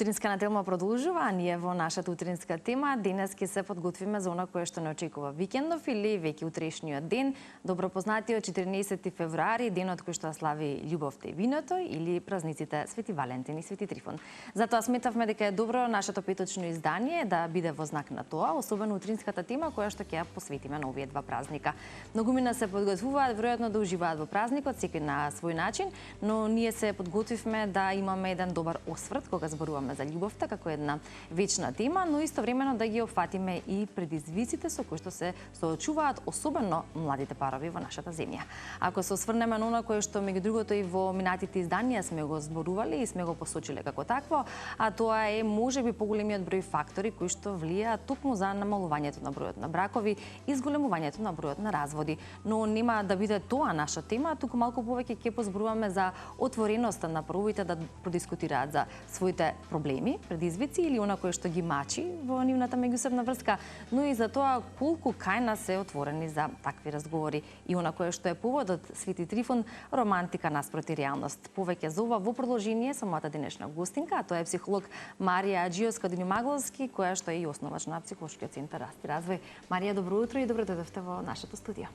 Утринска неделма продолжува, а ние во нашата утринска тема денес ќе се подготвиме за она кое што не очекува викендов или веќе утрешниот ден, добро познатиот 14 февруари, денот кој што слави љубовта и виното или празниците Свети Валентин и Свети Трифон. Затоа сметавме дека е добро нашето петочно издание да биде во знак на тоа, особено утринската тема која што ќе ја посветиме на овие два празника. Многумина се подготвуваат, веројатно да уживаат во празникот, секој на свој начин, но ние се подготвивме да имаме еден добар осврт кога зборуваме за љубовта како една вечна тема, но истовремено да ги опфатиме и предизвиците со кои што се соочуваат особено младите парови во нашата земја. Ако се осврнеме на она кое што меѓу другото и во минатите изданија сме го зборували и сме го посочиле како такво, а тоа е можеби поголемиот број фактори кои што влијаат токму за намалувањето на бројот на бракови и зголемувањето на бројот на разводи. Но нема да биде тоа наша тема, туку малку повеќе ќе позборуваме за отвореноста на паровите да продискутираат за своите проблеми, предизвици или она кое што ги мачи во нивната меѓусебна врска, но и за тоа колку кај нас се отворени за такви разговори и она кое што е поводот Свети Трифон, романтика наспроти реалност. Повеќе за ова во продолжение со мојата денешна гостинка, а тоа е психолог Марија Аџиевска-Денјумагловски, која што е и основач на психолошкиот центар Раст и развој. Марија, добро утро и добро дојдовте во нашето студио.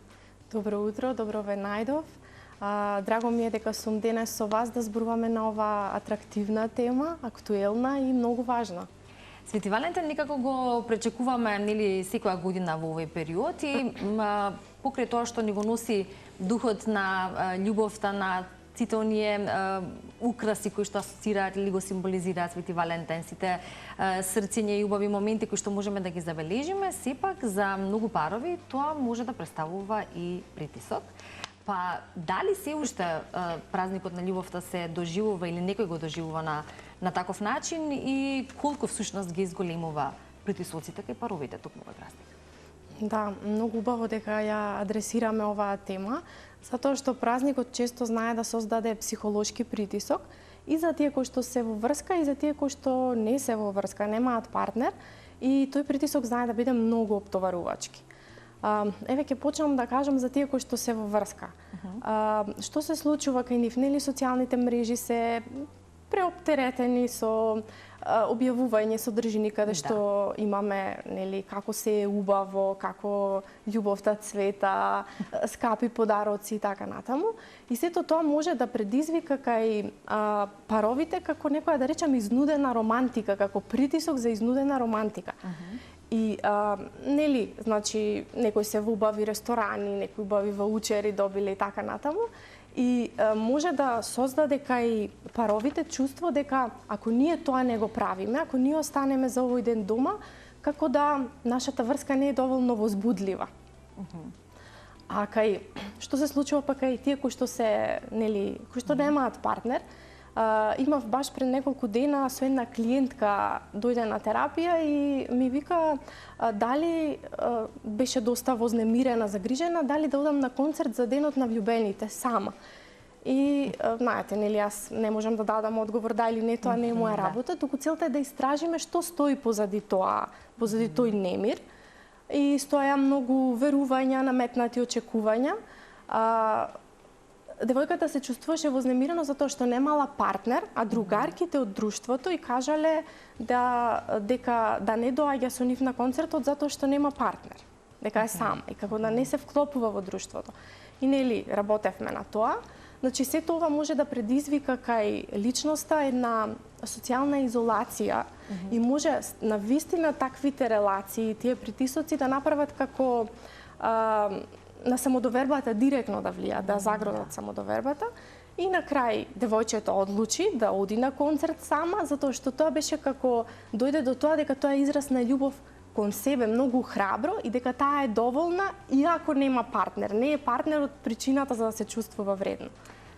Добро утро, добро ве најдов. Драго ми е дека сум денес со вас да зборуваме на ова атрактивна тема, актуелна и многу важна. Свети Валентин некако го пречекуваме нели секоја година во овој период и покрај тоа што ни го носи духот на љубовта, на сите оние украси кои што асоцираат или го символизираат Свети Валентин, сите срцења и убави моменти кои што можеме да ги забележиме, сепак за многу парови тоа може да представува и притисок. Па дали се уште празникот на љубовта се доживува или некој го доживува на таков начин и колку всушност ги изголемува притисоците кај паровите токму овој празник? Да, многу убаво дека ја адресираме оваа тема, затоа што празникот често знае да создаде психолошки притисок и за тие кои што се во врска и за тие кои што не се во врска, немаат партнер, и тој притисок знае да биде многу оптоварувачки. Еве ќе почнам да кажам за тие кои што се во врска. Што се случува кај нив? Нели социјалните мрежи се преоптеретени со објавување содржини каде што имаме нели како се е убаво, како љубовта цвета, скапи подароци и така натаму. И сето тоа може да предизвика кај паровите како некоја, да речам, изнудена романтика, како притисок за изнудена романтика. И нели, значи, некои се во убави ресторани, некои убави ваучери добиле и така натаму. И може да создаде кај паровите чувство дека ако ние тоа не го правиме, ако ние останеме за овој ден дома, како да нашата врска не е доволно возбудлива. А кај што се случува па кај тие кои што се, нели, кои што немаат партнер, имав баш пред неколку дена со една клиентка дојде на терапија и ми вика дали беше доста вознемирена, загрижена, дали да одам на концерт за денот на влюбените сама. И знаете, нели, јас не можам да дадам одговор да или не, тоа не е моја работа, туку целта е да истражиме што стои позади тоа, позади тој немир. И стоја многу верувања, наметнати очекувања. Девојката се чувствуваше вознемирена затоа што немала партнер, а другарките од друштвото и кажале дека да не доаѓа со нив на концертот затоа што нема партнер, дека е сама и како да не се вклопува во друштвото. И нели работевме на тоа. Значи сето ова може да предизвика кај личноста една социјална изолација и може на вистина таквите релации, тие притисоци да направат како на самодовербата директно да влијат, да загрозат самодовербата. И на крај девојчето одлучи да оди на концерт сама, затоа што тоа беше како дојде до тоа дека тоа е израз на љубов кон себе, многу храбро, и дека таа е доволна иако нема партнер. Не е партнерот причината за да се чувствува вредно.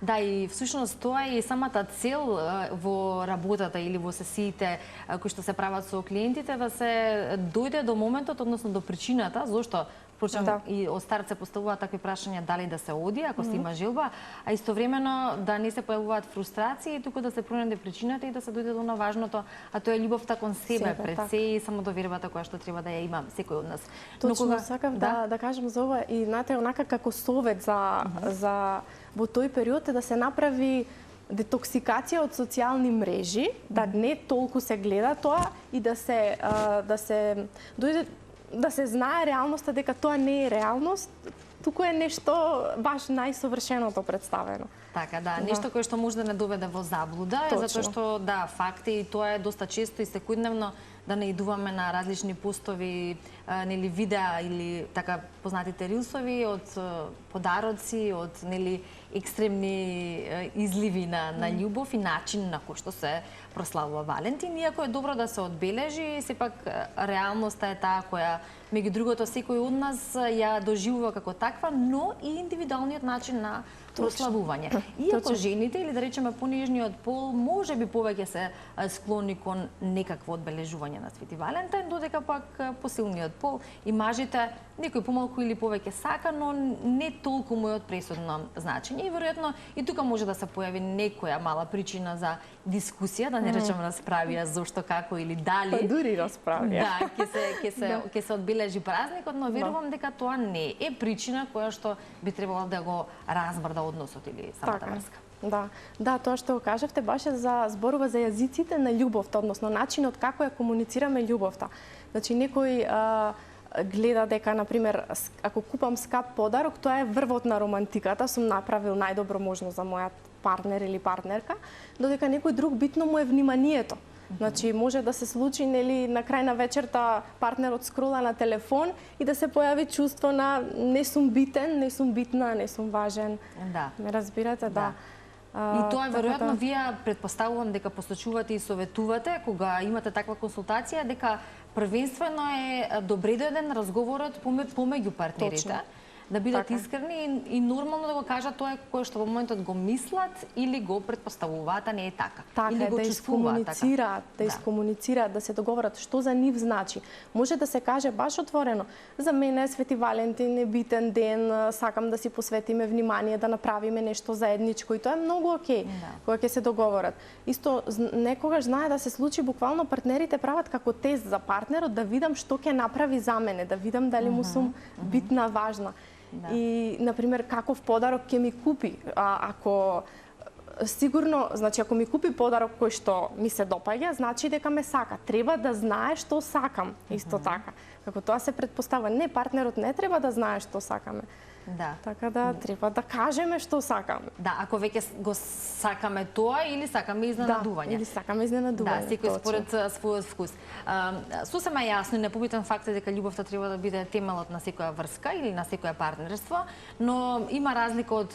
Да, и всушност тоа е самата цел во работата или во сесиите кои што се прават со клиентите, да се дојде до моментот, односно до причината, зошто Впрочем, и од старт се поставуваат такви прашања дали да се оди, ако се има желба, а истовремено да не се појавуваат фрустрации, туку да се пронајде причината и да се дојде до оно важното, а тоа е љубовта кон себе, пред се и самодовербата која што треба да ја има секој од нас. Точно сакав да кажам за ова и знаете, онака како совет за во тој период е да се направи детоксикација од социјални мрежи, да не толку се гледа тоа и да се знае реалноста дека тоа не е реалност, туку е нешто баш најсовршеното представено. Така, да, нешто кое што може да не доведе во заблуда, е затоа што, да, факти, и тоа е доста често и секојдневно да не идуваме на различни постови, нели видеа или така познатите рилсови од подароци, од нели екстремни изливи на љубов и начин на кој што се прославува Валентин, иако е добро да се одбележи, сепак реалноста е таа која меѓу другото секој од нас ја доживува како таква, но и индивидуалниот начин на прославување. Иако жените или да речеме понижниот пол можеби повеќе се склони кон некакво одбележување на Свети Валентин, додека пак посилниот пол и мажите некој помалку или повеќе сака, но не толку му е од пресудно значење. И веројатно и тука може да се појави некоја мала причина за дискусија, да не речеме расправија зошто, како или дали. Па дури расправија. Да, ќе се одбележи празникот, но верувам дека тоа не е причина која што би требало да го разбрда односот или самата врска. Да, тоа што го кажавте баш за зборува за јазиците на љубовта, односно начинот како ја комуницираме љубовта. Значи некој гледа дека, например, ако купам скап подарок, тоа е врвот на романтиката, сум направил најдобро можно за мојот партнер или партнерка, додека некој друг битно му е вниманието. Значи, може да се случи, нели, на крај на вечерта партнерот скрола на телефон и да се појави чувство на не сум битен, не сум битна, не сум важен. Да. Ме разбирате, да. И тоа е веројатно вие претпоставувам дека посочувате и советувате кога имате таква консултација дека првенствено е добредојден разговорот помеѓу партнерите. Точно. Да бидат искрени и нормално да го кажат тоа кое што во моментот го мислат или го претпоставуваат, а не е така. Или го чувствуваат така. Да искомуницираат, да се договорат што за нив значи. Може да се каже баш отворено: за мене Свети Валентин е битен ден, сакам да си посветиме внимание, да направиме нешто заедничко, и тоа е многу окей, кога ќе се договорат. Исто некогаш знае да се случи, буквално партнерите прават како тест за партнерот, да видам што ќе направи за мене, да видам дали му сум битна, важна. Да. И, например, каков подарок ќе ми купи. Ако сигурно, значи ако ми купи подарок кој што ми се допаѓа, значи дека ме сака. Треба да знае што сакам, исто така. Како тоа се претпоставува. Не, партнерот не треба да знае што сакаме. Да. Така да треба да кажеме што сакаме. Да, ако веќе го сакаме тоа или сакаме изненадување. Да, или сакаме изненадување. Да, секој според својот вкус. Сосема јасно и непобитен факт е дека љубовта треба да биде темелот на секоја врска или на секоја партнерство, но има разлика од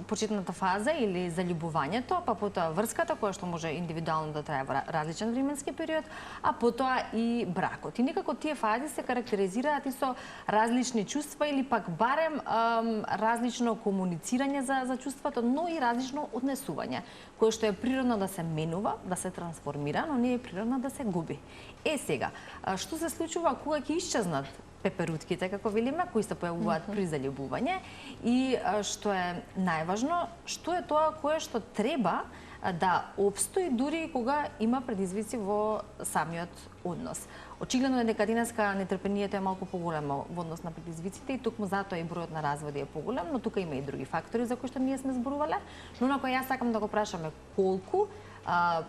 почетната фаза или заљубувањето, па потоа врската која што може индивидуално да трае во различен временски период, а потоа и бракот. И некако тие фази се карактеризираат и со различни чувства или пак барем различно комуницирање за чувството, но и различно однесување, кое што е природно да се менува, да се трансформира, но не е природно да се губи. Сега, што се случува кога ќе исчезнат пеперутките, како велиме, кои се појавуваат при заљубување, и што е најважно, што е тоа кое што треба да обстои дури кога има предизвици во самиот однос. Очигледно е дека денеска нетрпението е малку поголемо во однос на предизвиците и токму затоа и бројот на разводи е поголем, но тука има и други фактори за кои што ние сме зборувале, но на кој јас сакам да го прашаме колку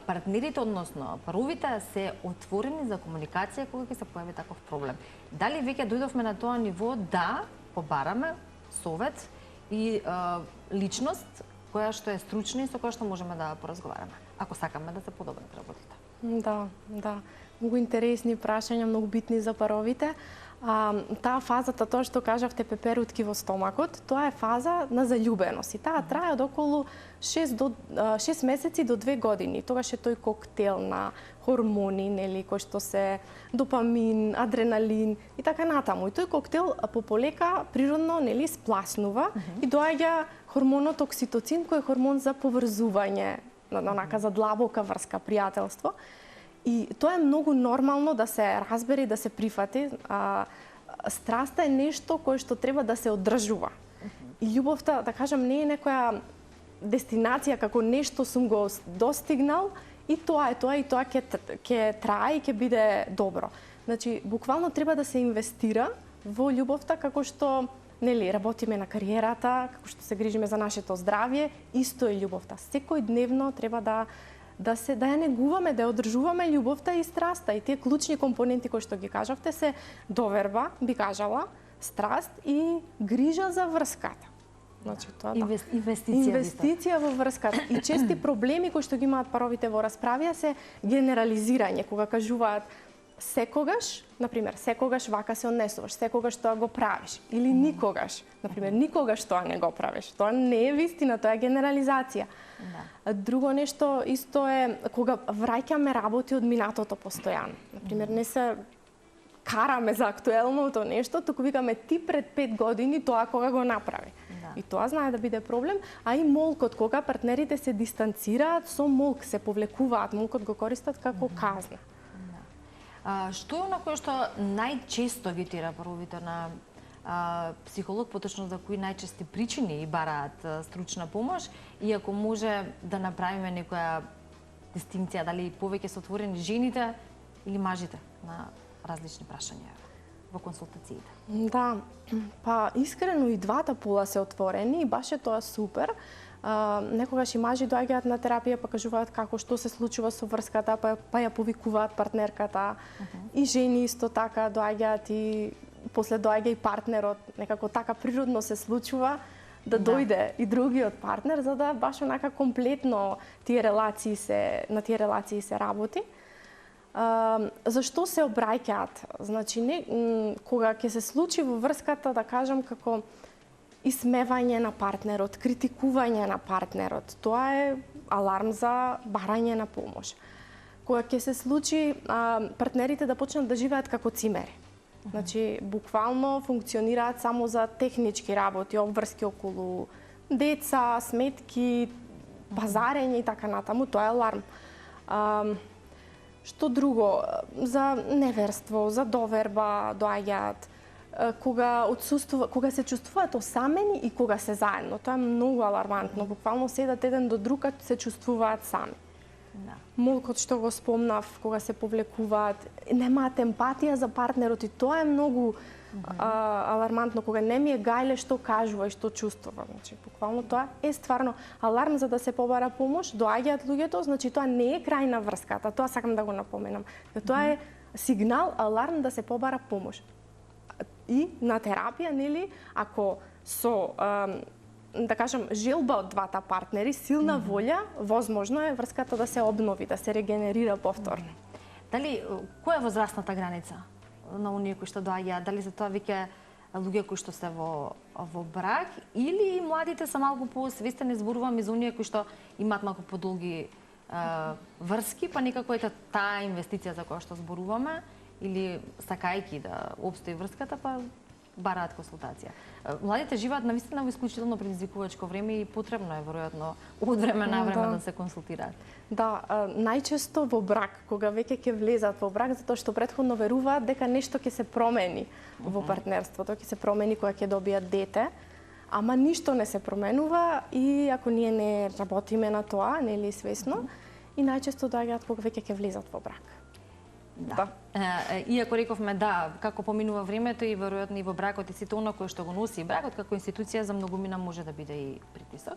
партнерите, односно паровите, се отворени за комуникација кога ќе се појави таков проблем. Дали веќе дојдовме на тоа ниво да побараме совет и личност која што е стручна и со која што можеме да поразговараме, ако сакаме да се подобрат работите? Да. Многу интересни прашања, многу битни за паровите. Таа фазата, тоа што кажавте, пеперутки во стомакот, тоа е фаза на заљубеност и таа трае од околу 6 месеци до 2 години. Тогаш е тој коктел на хормони, нели, кои што се допамин, адреналин и така натаму. И тој коктел пополека природно, нели, спласнува и доаѓа хормонот окситоцин, кој е хормон за поврзување, онака за длабока врска, пријателство. И тоа е многу нормално да се разбере и да се прифати. Страста е нешто кое што треба да се одржува. И љубовта, да кажам, не е некоја дестинација како нешто сум го достигнал и тоа ќе трае и ќе биде добро. Значи, буквално треба да се инвестира во љубовта како што нели, работиме на кариерата, како што се грижиме за нашето здравје, исто е љубовта. Секојдневно треба да ја негуваме, да ја одржуваме љубовта и страста. И тие клучни компоненти кои што ги кажавте се доверба, би кажала, страст и грижа за врската. Значи тоа да. Инвестиција во врската. И чести проблеми кои што ги имаат паровите во расправија се генерализирање, кога кажуваат секогаш, например, секогаш вака се однесуваш, секогаш тоа го правиш, или никогаш, например, никогаш тоа не го правиш. Тоа не е вистина, тоа е генерализација. Да. Друго нешто исто е кога враќаме работи од минатото постојано. Например, не се караме за актуелното нешто, туку викаме ти пред 5 години тоа кога го направи. И тоа знае да биде проблем, а и молкот, кога партнерите се дистанцираат, со молк се повлекуваат, молкот го користат како казна. Што е на кое што најчесто ги тера паровите на психолог, поточно за кои најчести причини и бараат стручна помош, и ако може да направиме некоја дистинкција, дали повеќе се отворени жените или мажите на различни прашања во консултациите? Да, па искрено и двата пола се отворени и баш е тоа супер. Некогаш и мажи доаѓаат на терапија, па кажуваат како што се случува со врската, па ја повикуваат партнерката. И жени исто така доаѓаат и после доаѓа и партнерот, некако така природно се случува да дојде и другиот партнер, за да баш онака комплетно на тие релации се работи. Зашто се обраќаат? Значи, кога ќе се случи во врската, да кажам, како исмевање на партнерот, критикување на партнерот, тоа е аларм за барање на помош. Кога ќе се случи партнерите да почнат да живеат како цимери. Значи, буквално функционираат само за технички работи, обврски околу деца, сметки, пазарење и така натаму, тоа е аларм. Што друго? За неверство, за доверба доаѓаат, кога се чувствуваат осамени и кога се заедно. Тоа е многу алармантно. Буквално седат еден до друг, се чувствуваат сами. Молкот што го спомнав, кога се повлекуваат, немаат емпатија за партнерот и тоа е многу алармантно, кога не ми е гајле што кажува и што чувствува. Значи, буквално тоа е стварно аларм за да се побара помош, доаѓаат луѓето, значи тоа не е крај на врската, тоа сакам да го напоменам. Тоа е сигнал, аларм да се побара помош. И на терапија, нели, ако со да кажам, желба од двата партнери, силна волја, возможно е врската да се обнови, да се регенерира повторно. Дали, која е возрастната граница на оние кои што доаѓаат? Дали се тоа веќе луѓе кои што се во брак, или младите се малку поосвестени, зборувам за оние кои што имаат малку подолги врски, па некако е таа инвестиција за која што зборуваме, или сакајки да обстои врската, па бараат консултација. Младите живеат навистина во исклучително предизвикувачко време и потребно е веројатно од време на време да се консултираат. Да, најчесто во брак, кога веќе ќе влезат во брак, затоа што претходно веруваат дека нешто ќе се промени во партнерството, ќе се промени кога ќе добијат дете, ама ништо не се променува и ако ние не работиме на тоа, нели свесно, и најчесто доаѓаат кога веќе ќе влезат во брак. Да. Иако рековме да, како поминува времето и веројатно и во бракот и сите она кое што го носи бракот како институција за многумина може да биде и притисок.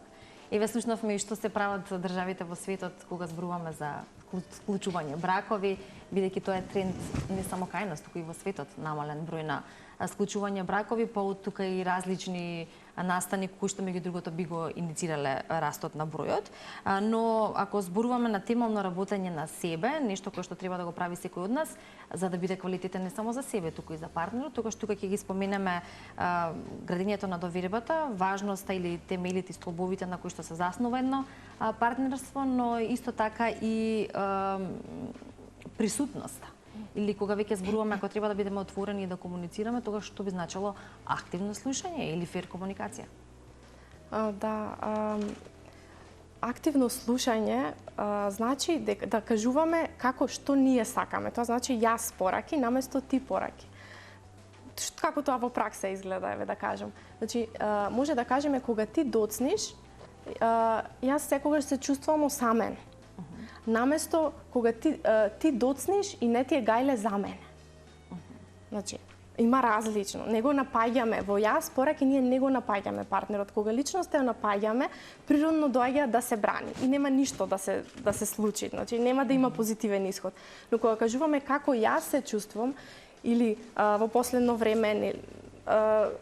Еве слушнавме и што се прават државите во светот кога зборуваме за склучување бракови, бидејќи тоа е тренд не само кај нас, туку и во светот, намален број на склучување бракови, па од тука и различни настани кои што меѓу другото би го иницирале растот на бројот. Но ако зборуваме на темално работење на себе, нешто кое што треба да го прави секој од нас, за да биде квалитетен не само за себе, туку и за партнерот, тогаш тука ќе ги споменеме градењето на довербата, важноста или темелите и столбовите на кои што се заснува едно партнерство, но исто така и присутноста. Или кога веќе зборуваме ако треба да бидеме отворени и да комуницираме, тогаш што би значило активно слушање или фер комуникација? Активно слушање значи да кажуваме како што ние сакаме. Тоа значи јас пораки наместо ти пораки. Како тоа во пракса изгледа, еве да кажам. Значи, може да кажеме кога ти доцниш, јас секогаш се чувствувам осамен. Наместо кога ти доцниш и не ти е гајле за мене. Значи, има различно. Не го напаѓаме во јас, пораки ние не го напаѓаме партнерот. Кога личноста ја напаѓаме, природно доаѓа да се брани и нема ништо да се случи. Значи нема да има позитивен исход. Но кога кажуваме како јас се чувствувам или во последно време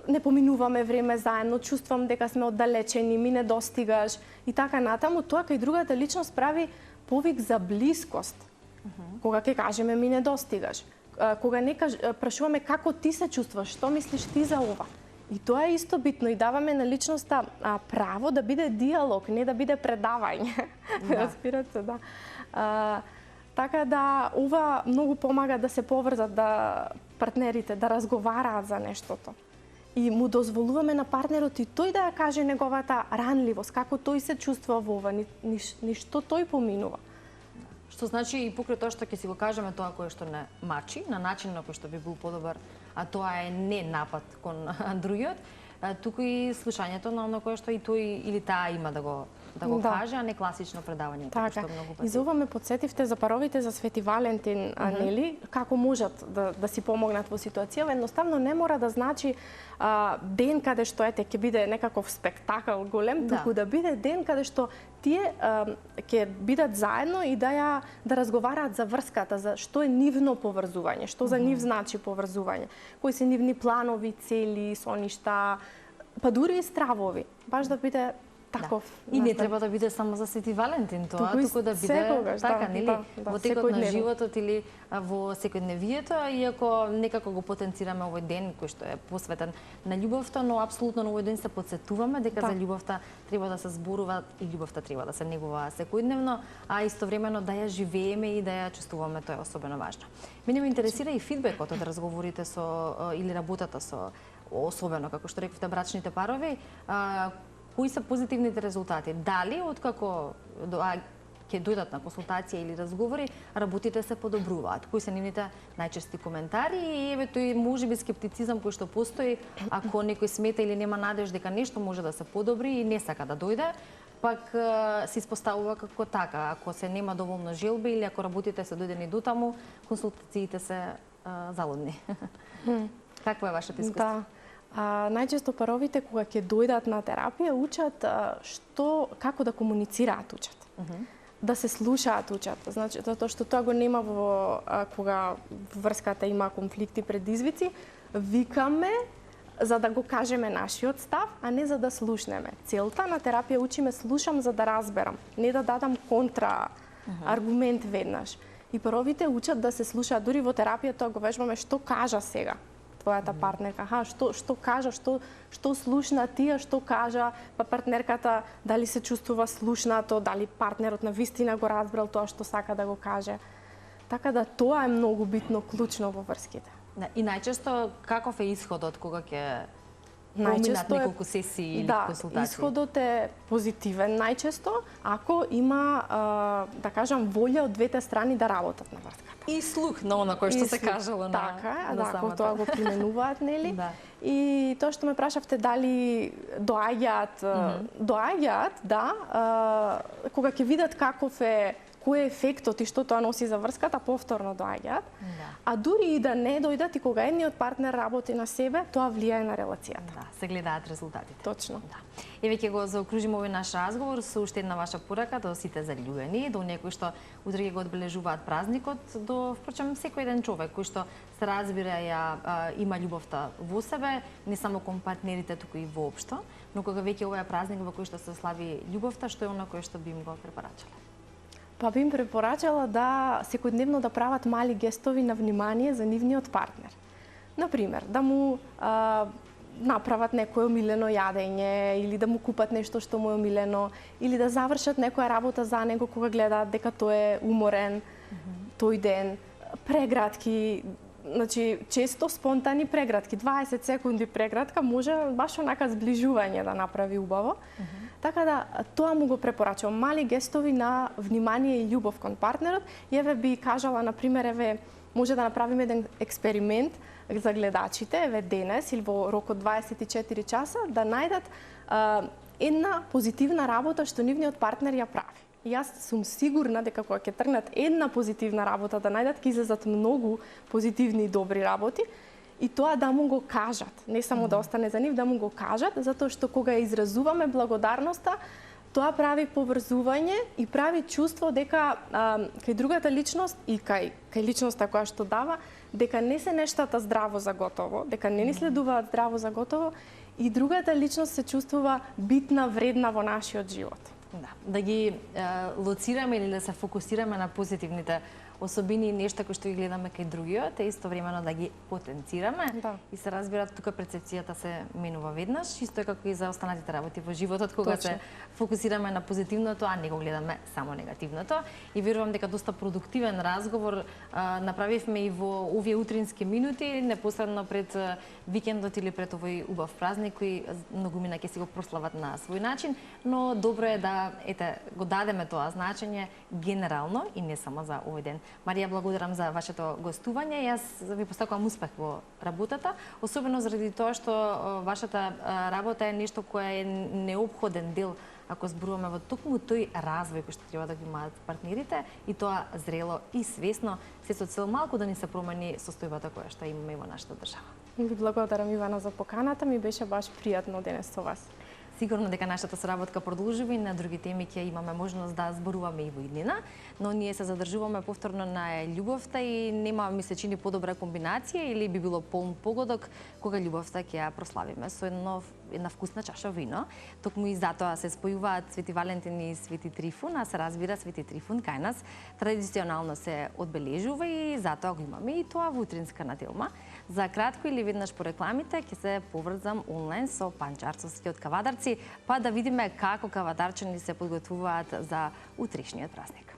не поминуваме време заедно, чувствувам дека сме оддалечени, ми не достигаш и така натаму, тоа кај другата личност прави повик за блискост. Кога ќе кажеме ми не достигаш. Кога не прашуваме како ти се чувствуваш, што мислиш ти за ова. И тоа е исто битно и даваме на личноста право да биде диалог, не да биде предавање. Разбирате, да. Така да ова многу помага да се поврзат партнерите, да разговараат за нештото. И му дозволуваме на партнерот и тој да ја каже неговата ранливост, како тој се чувствува во ова, ништо тој поминува. Што значи и покрај тоа што ќе си го кажеме тоа кое што не мачи, на начин на кој што би бил подобар, а тоа е не напад кон другиот, туку и слушањето на оно кое што и тој или таа има да го каже, а не класично предавање. Така, и за ова ме подсетивте за паровите за Свети Валентин, нели, како можат да си помогнат во ситуација, едноставно не мора да значи ден каде што ќе биде некаков спектакл голем, туку да биде ден каде што тие ќе бидат заедно и да разговараат за врската, за што е нивно поврзување, што за нив значи поврзување, кои се нивни планови, цели, соништа, па дури и стравови, баш да биде таков. И не треба да биде само за Свети Валентин тоа, туку да биде така, нели, во текот на животот или во секојдневието, иако некако го потенцираме овој ден кој што е посветен на љубовта, но апсолутно на овој ден се потсетуваме дека за љубовта треба да се зборува и љубовта треба да се негува секојдневно, а истовремено да ја живееме и да ја чувствуваме, тоа е особено важно. Мене ме интересира и фидбекот од разговорите со или работата со, особено како што рековте, брачните парови. Кои се позитивните резултати? Дали откако ќе дојдат на консултација или разговори, работите се подобруваат? Кои се нивните најчести коментари и евето и можеби скептицизам кој што постои, ако некој смета или нема надеж дека нешто може да се подобри и не сака да дојде, пак се испоставува како така, ако се нема доволно желби или ако работите се дојдени до таму, консултациите се залудни. Какво е вашето искуство? Најчесто паровите кога ќе дојдат на терапија учат како да комуницираат учат. Да се слушаат учат. Значи затоа што тоа го нема кога врската има конфликти, предизвици, викаме за да го кажеме нашиот став, а не за да слушнеме. Целта на терапија учиме слушам за да разберам, не да дадам контра аргумент веднаш. И паровите учат да се слушаат, дури во терапија го вежбаме што кажа сега твојата партнерка, што кажа, што слушна тие, што кажа, па партнерката дали се чувствува слушнато, дали партнерот на вистина го разбрал тоа што сака да го каже. Така да тоа е многу битно, клучно во врските. И најчесто каков е исходот кога ќе поминат неколку сесии или консултации? Исходот е позитивен најчесто, ако има, да кажам, волја од двете страни да работат на врската. И слух на она кој што се кажало на самата. Ако тоа го применуваат, нели? И тоа што ме прашавте дали доаѓаат, кога ќе видат кој е ефектот и што тоа носи за врската, повторно доаѓаат. А дури и да не дојдат и кога едниот партнер работи на себе, тоа влијае на релацијата. Да, се гледаат резултатите. Точно. Еве ќе го заокружиме овој наш разговор со уште една ваша порака до сите заљубени, до некои што утре ќе го одбележуваат празникот, до впрочем секој еден човек кој што се разбира има љубовта во себе, не само кон партнерите, туку и воопшто, но кога веќе ова е празник во кој што се слави љубовта, што е она кој што би им го препорачале? Па би им препорачала да секојдневно да прават мали гестови на внимание за нивниот партнер. Например, да му направат некое омилено јадење или да му купат нешто што му е омилено или да завршат некоја работа за него кога гледаат дека тој е уморен тој ден. Прегратки, значи често спонтани прегратки, 20 секунди прегратка може баш онака зближување да направи убаво. Така да тоа му го препорачувам, мали гестови на внимание и љубов кон партнерот. И еве би кажала на пример, може да направиме еден експеримент за гледачите, денес или во рок од 24 часа да најдат една позитивна работа што нивниот партнер ја прави. И јас сум сигурна дека кога ќе тргнат една позитивна работа да најдат, ќе излезат многу позитивни и добри работи. и тоа да му го кажат, не само да остане за нив, да му го кажат, затоа што кога ја изразуваме благодарноста, тоа прави поврзување и прави чувство дека кај другата личност и кај личноста која што дава, дека не се нештата здраво за готово, дека не ни следуваат здраво за готово и другата личност се чувствува битна, вредна во нашиот живот. Да ги лоцираме или да се фокусираме на позитивните особини и нешта кои што ги гледаме кај другиот, е истовремено да ги потенцираме и се разбира тука перцепцијата се менува веднаш, исто е како и за останатите работи во животот, кога се фокусираме на позитивното, а не го гледаме само негативното. И верувам дека доста продуктивен разговор направивме и во овие утрински минути, непосредно пред викендот или пред овој убав празник кој многумина ќе си го прослават на свој начин, но добро е да го дадеме тоа значење генерално и не само за овој ден. Марија, благодарам за вашето гостување. Јас ви посакувам успех во работата, особено заради тоа што вашата работа е нешто кое е неопходен дел ако зборуваме во токму тој развој кој што треба да ги имаат партнерите и тоа зрело и свесно, се со цел малку да ни се промени состојбата која што имаме во нашата држава. Ви благодарам, Ивана, за поканата, ми беше баш пријатно денес со вас. Сигурно дека нашата соработка продолжува и на други теми ќе имаме можност да зборуваме и во иднина, но ние се задржуваме повторно на љубовта и нема ми се чини подобра комбинација или би било полн погодок кога љубовта ќе ја прославиме со една вкусна чаша вино. Токму и затоа се спојуваат Свети Валентин и Свети Трифун, а се разбира Свети Трифун кај нас традиционално се одбележува и затоа го имаме и тоа во утринска наделма. За кратко или веднаш по рекламите ќе се поврзам онлайн со панчарцовскиот кавадарци, па да видиме како кавадарчани се подготвуваат за утрешниот празник.